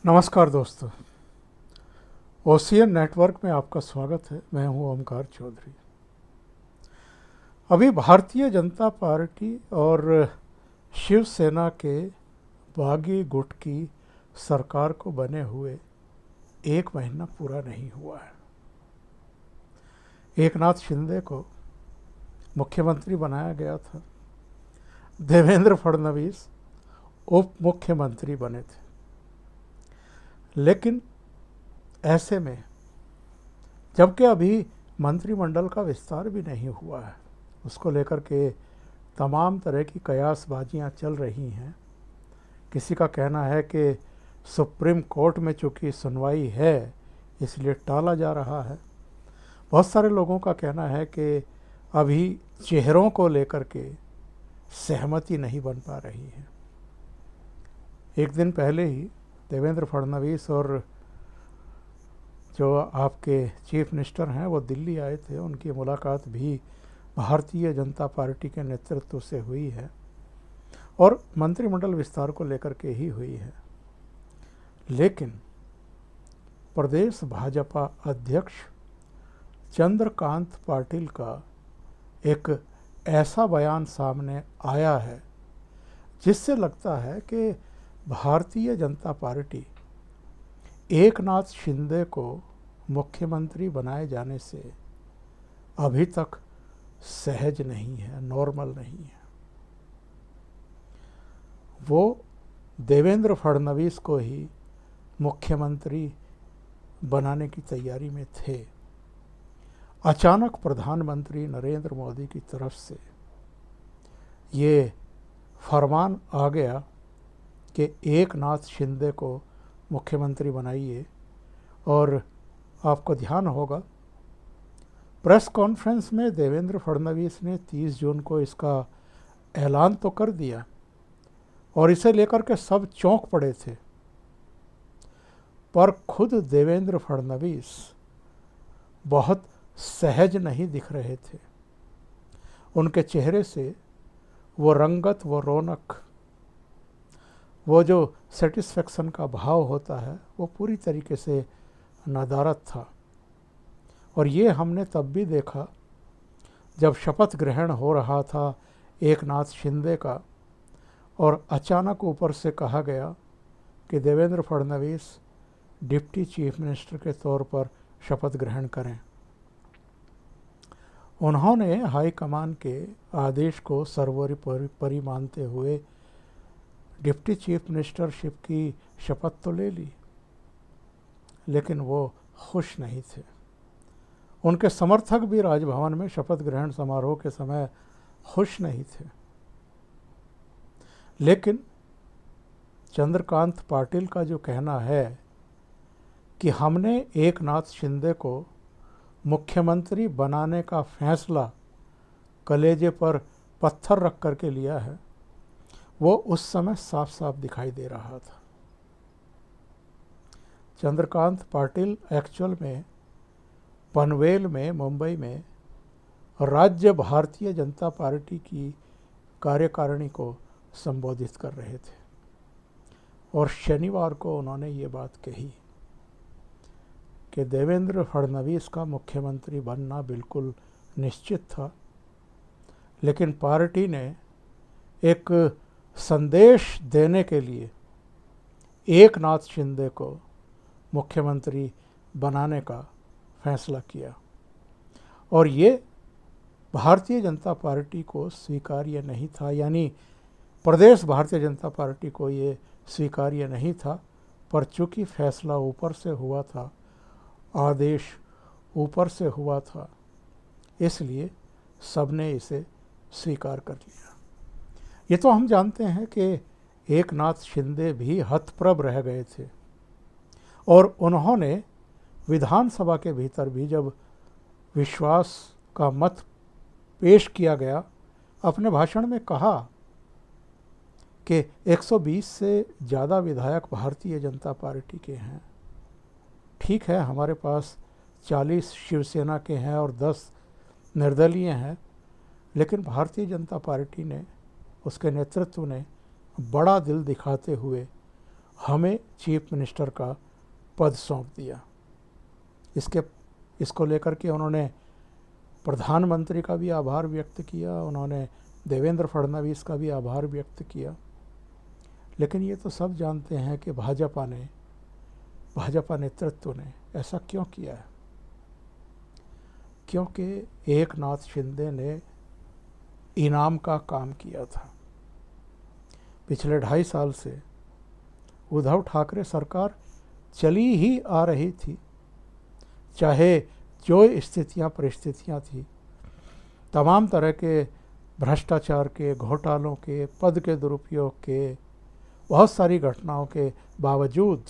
नमस्कार दोस्तों, ocean network में आपका स्वागत है। मैं हूं ओमकार चौधरी। अभी भारतीय जनता पार्टी और शिवसेना के बागी गुट की सरकार को बने हुए 1 महीना पूरा नहीं हुआ है। एकनाथ शिंदे को मुख्यमंत्री बनाया गया था, देवेंद्र फडणवीस उप मुख्यमंत्री बने थे। लेकिन ऐसे में जबकि अभी मंत्रिमंडल का विस्तार भी नहीं हुआ है, उसको लेकर के तमाम तरह की कयासबाजियां चल रही हैं। किसी का कहना है कि सुप्रीम कोर्ट में चूँकि सुनवाई है इसलिए टाला जा रहा है। बहुत सारे लोगों का कहना है कि अभी चेहरों को लेकर के सहमति नहीं बन पा रही है। एक दिन पहले ही देवेंद्र फडणवीस और जो आपके चीफ मिनिस्टर हैं वो दिल्ली आए थे। उनकी मुलाकात भी भारतीय जनता पार्टी के नेतृत्व से हुई है और मंत्रिमंडल विस्तार को लेकर के ही हुई है। लेकिन प्रदेश भाजपा अध्यक्ष चंद्रकांत पाटिल का एक ऐसा बयान सामने आया है जिससे लगता है कि भारतीय जनता पार्टी एकनाथ शिंदे को मुख्यमंत्री बनाए जाने से अभी तक सहज नहीं है, नॉर्मल नहीं है। वो देवेंद्र फडणवीस को ही मुख्यमंत्री बनाने की तैयारी में थे। अचानक प्रधानमंत्री नरेंद्र मोदी की तरफ से ये फरमान आ गया कि एकनाथ शिंदे को मुख्यमंत्री बनाइए। और आपको ध्यान होगा प्रेस कॉन्फ्रेंस में देवेंद्र फडणवीस ने 30 जून को इसका ऐलान तो कर दिया और इसे लेकर के सब चौंक पड़े थे, पर खुद देवेंद्र फडणवीस बहुत सहज नहीं दिख रहे थे। उनके चेहरे से वो रंगत, वो रौनक, वो जो सेटिस्फेक्शन का भाव होता है वो पूरी तरीके से नदारद था। और ये हमने तब भी देखा जब शपथ ग्रहण हो रहा था एकनाथ शिंदे का और अचानक ऊपर से कहा गया कि Devendra Fadnavis deputy chief minister के तौर पर शपथ ग्रहण करें। उन्होंने हाईकमान के आदेश को सर्वोपरि मानते हुए डिप्टी चीफ मिनिस्टरशिप की शपथ तो ले ली, लेकिन वो खुश नहीं थे। उनके समर्थक भी राजभवन में शपथ ग्रहण समारोह के समय खुश नहीं थे। लेकिन चंद्रकांत पाटिल का जो कहना है कि हमने एकनाथ शिंदे को मुख्यमंत्री बनाने का फैसला कलेजे पर पत्थर रख करके लिया है, वो उस समय साफ साफ दिखाई दे रहा था। चंद्रकांत पाटिल एक्चुअल में पनवेल में, मुंबई में राज्य भारतीय जनता पार्टी की कार्यकारिणी को संबोधित कर रहे थे और शनिवार को उन्होंने ये बात कही कि देवेंद्र फडणवीस का मुख्यमंत्री बनना बिल्कुल निश्चित था, लेकिन पार्टी ने एक संदेश देने के लिए एकनाथ शिंदे को मुख्यमंत्री बनाने का फैसला किया और ये भारतीय जनता पार्टी को स्वीकार्य नहीं था। यानी प्रदेश भारतीय जनता पार्टी को ये स्वीकार्य नहीं था, पर चूंकि फैसला ऊपर से हुआ था, आदेश ऊपर से हुआ था, इसलिए सबने इसे स्वीकार कर लिया। ये तो हम जानते हैं कि एकनाथ शिंदे भी हतप्रभ रह गए थे और उन्होंने विधानसभा के भीतर भी जब विश्वास का मत पेश किया गया, अपने भाषण में कहा कि 120 से ज़्यादा विधायक भारतीय जनता पार्टी के हैं। ठीक है, हमारे पास 40 शिवसेना के हैं और 10 निर्दलीय हैं, लेकिन भारतीय जनता पार्टी ने, उसके नेतृत्व ने बड़ा दिल दिखाते हुए हमें चीफ मिनिस्टर का पद सौंप दिया। इसको लेकर के उन्होंने प्रधानमंत्री का भी आभार व्यक्त किया, उन्होंने देवेंद्र फडणवीस का भी आभार व्यक्त किया। लेकिन ये तो सब जानते हैं कि भाजपा नेतृत्व ने ऐसा क्यों किया है। क्योंकि एकनाथ शिंदे ने इनाम का काम किया था। पिछले 2.5 साल से उद्धव ठाकरे सरकार चली ही आ रही थी, चाहे जो स्थितियां परिस्थितियां थी, तमाम तरह के भ्रष्टाचार के, घोटालों के, पद के दुरुपयोग के, बहुत सारी घटनाओं के बावजूद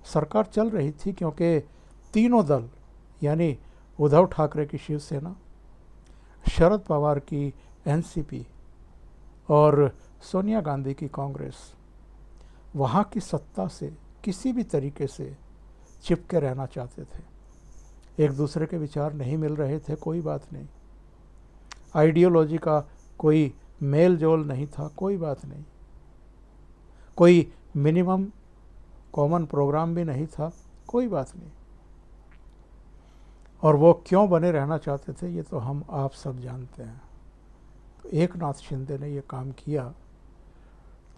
सरकार चल रही थी। क्योंकि तीनों दल यानी उद्धव ठाकरे की शिवसेना, शरद पवार की एनसीपी और सोनिया गांधी की कांग्रेस वहाँ की सत्ता से किसी भी तरीके से चिपके रहना चाहते थे। एक दूसरे के विचार नहीं मिल रहे थे, कोई बात नहीं, आइडियोलॉजी का कोई मेल जोल नहीं था, कोई बात नहीं, कोई मिनिमम कॉमन प्रोग्राम भी नहीं था, कोई बात नहीं। और वो क्यों बने रहना चाहते थे ये तो हम आप सब जानते हैं। तो एकनाथ शिंदे ने ये काम किया।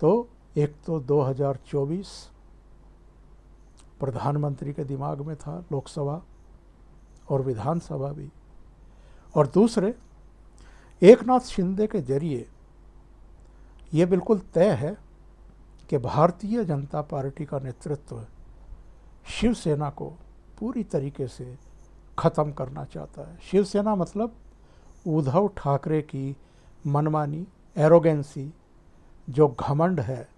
तो एक तो 2024 प्रधानमंत्री के दिमाग में था, लोकसभा और विधानसभा भी, और दूसरे एकनाथ शिंदे के जरिए ये बिल्कुल तय है कि भारतीय जनता पार्टी का नेतृत्व शिवसेना को पूरी तरीके से ख़त्म करना चाहता है। शिवसेना मतलब उद्धव ठाकरे की मनमानी, एरोगेंसी, जो घमंड है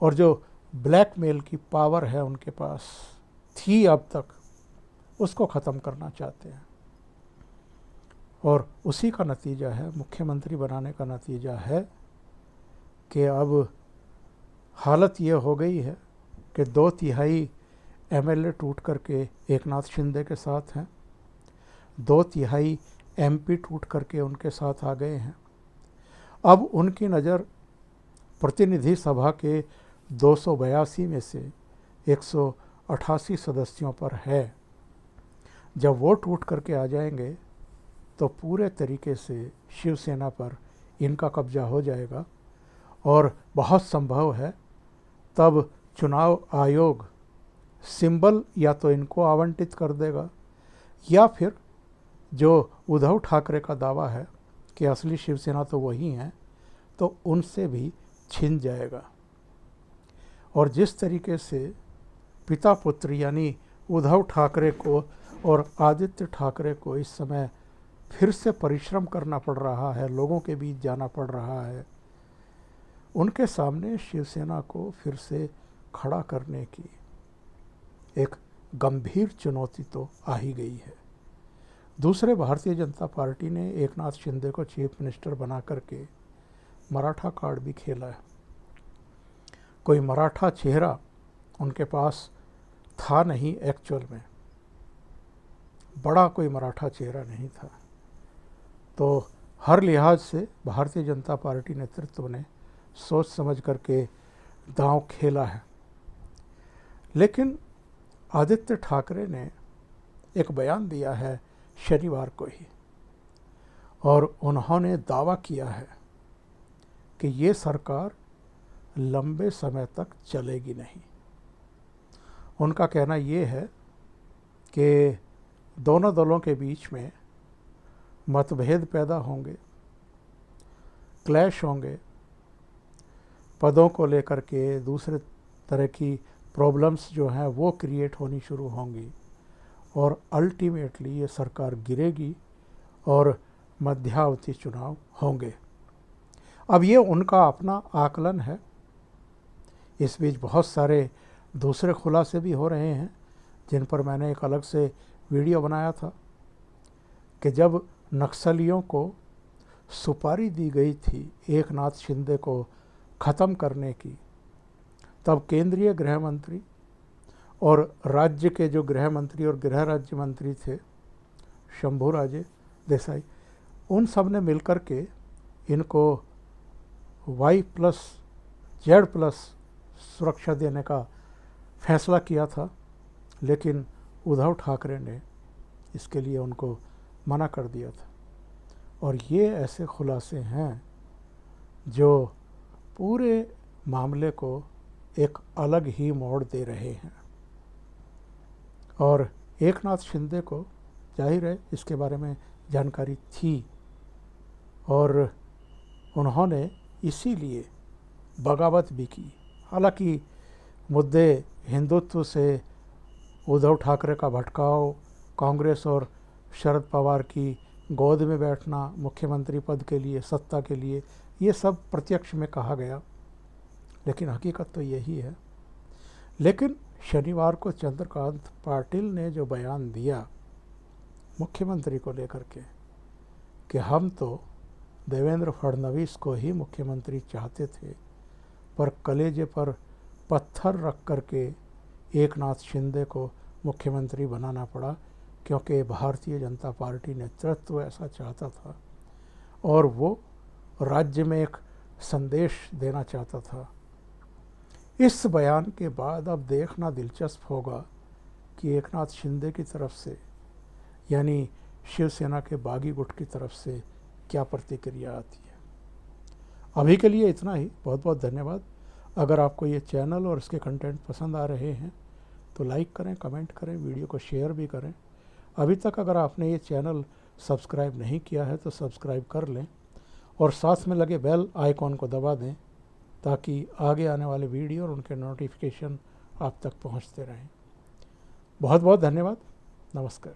और जो ब्लैकमेल की पावर है उनके पास थी अब तक, उसको ख़त्म करना चाहते हैं। और उसी का नतीजा है, मुख्यमंत्री बनाने का नतीजा है कि अब हालत ये हो गई है कि 2/3 एमएलए टूट करके एकनाथ शिंदे के साथ हैं, 2/3 एमपी टूट करके उनके साथ आ गए हैं। अब उनकी नज़र प्रतिनिधि सभा के 282 में से 188 सदस्यों पर है। जब वो टूट करके आ जाएंगे तो पूरे तरीके से शिवसेना पर इनका कब्जा हो जाएगा और बहुत संभव है तब चुनाव आयोग सिंबल या तो इनको आवंटित कर देगा या फिर जो उद्धव ठाकरे का दावा है कि असली शिवसेना तो वही हैं, तो उनसे भी छिन जाएगा। और जिस तरीके से पिता पुत्र यानी उद्धव ठाकरे को और आदित्य ठाकरे को इस समय फिर से परिश्रम करना पड़ रहा है, लोगों के बीच जाना पड़ रहा है, उनके सामने शिवसेना को फिर से खड़ा करने की एक गंभीर चुनौती तो आ ही गई है। दूसरे भारतीय जनता पार्टी ने एकनाथ शिंदे को चीफ मिनिस्टर बना करके मराठा कार्ड भी खेला है। कोई मराठा चेहरा उनके पास था नहीं, एक्चुअल में बड़ा कोई मराठा चेहरा नहीं था। तो हर लिहाज से भारतीय जनता पार्टी नेतृत्व ने सोच समझ करके दांव खेला है। लेकिन आदित्य ठाकरे ने एक बयान दिया है शनिवार को ही, और उन्होंने दावा किया है कि ये सरकार लंबे समय तक चलेगी नहीं। उनका कहना ये है कि दोनों दलों के बीच में मतभेद पैदा होंगे, क्लैश होंगे, पदों को लेकर के दूसरे तरह की प्रॉब्लम्स जो हैं वो क्रिएट होनी शुरू होंगी और अल्टीमेटली ये सरकार गिरेगी और मध्यावधि चुनाव होंगे। अब ये उनका अपना आकलन है। इस बीच बहुत सारे दूसरे खुलासे भी हो रहे हैं जिन पर मैंने एक अलग से वीडियो बनाया था कि जब नक्सलियों को सुपारी दी गई थी एकनाथ शिंदे को ख़त्म करने की, तब केंद्रीय गृह मंत्री और राज्य के जो गृह मंत्री और गृह राज्य मंत्री थे शंभूराजे देसाई, उन सब ने मिलकर के इनको Y+Z+ सुरक्षा देने का फैसला किया था, लेकिन उद्धव ठाकरे ने इसके लिए उनको मना कर दिया था। और ये ऐसे खुलासे हैं जो पूरे मामले को एक अलग ही मोड़ दे रहे हैं। और एकनाथ शिंदे को जाहिर है इसके बारे में जानकारी थी और उन्होंने इसीलिए बगावत भी की। हालांकि मुद्दे हिंदुत्व से उद्धव ठाकरे का भटकाव, कांग्रेस और शरद पवार की गोद में बैठना मुख्यमंत्री पद के लिए, सत्ता के लिए, ये सब प्रत्यक्ष में कहा गया, लेकिन हकीकत तो यही है। लेकिन शनिवार को चंद्रकांत पाटिल ने जो बयान दिया मुख्यमंत्री को लेकर के कि हम तो देवेंद्र फडणवीस को ही मुख्यमंत्री चाहते थे, पर कलेजे पर पत्थर रख करके एकनाथ शिंदे को मुख्यमंत्री बनाना पड़ा, क्योंकि भारतीय जनता पार्टी नेतृत्व ऐसा चाहता था और वो राज्य में एक संदेश देना चाहता था। इस बयान के बाद अब देखना दिलचस्प होगा कि एकनाथ शिंदे की तरफ से, यानी शिवसेना के बागी गुट की तरफ से क्या प्रतिक्रिया आती है। अभी के लिए इतना ही। बहुत बहुत धन्यवाद। अगर आपको ये चैनल और इसके कंटेंट पसंद आ रहे हैं तो लाइक करें, कमेंट करें, वीडियो को शेयर भी करें। अभी तक अगर आपने ये चैनल सब्सक्राइब नहीं किया है तो सब्सक्राइब कर लें और साथ में लगे बेल आइकॉन को दबा दें, ताकि आगे आने वाले वीडियो और उनके नोटिफिकेशन आप तक पहुंचते रहें। बहुत बहुत धन्यवाद। नमस्कार।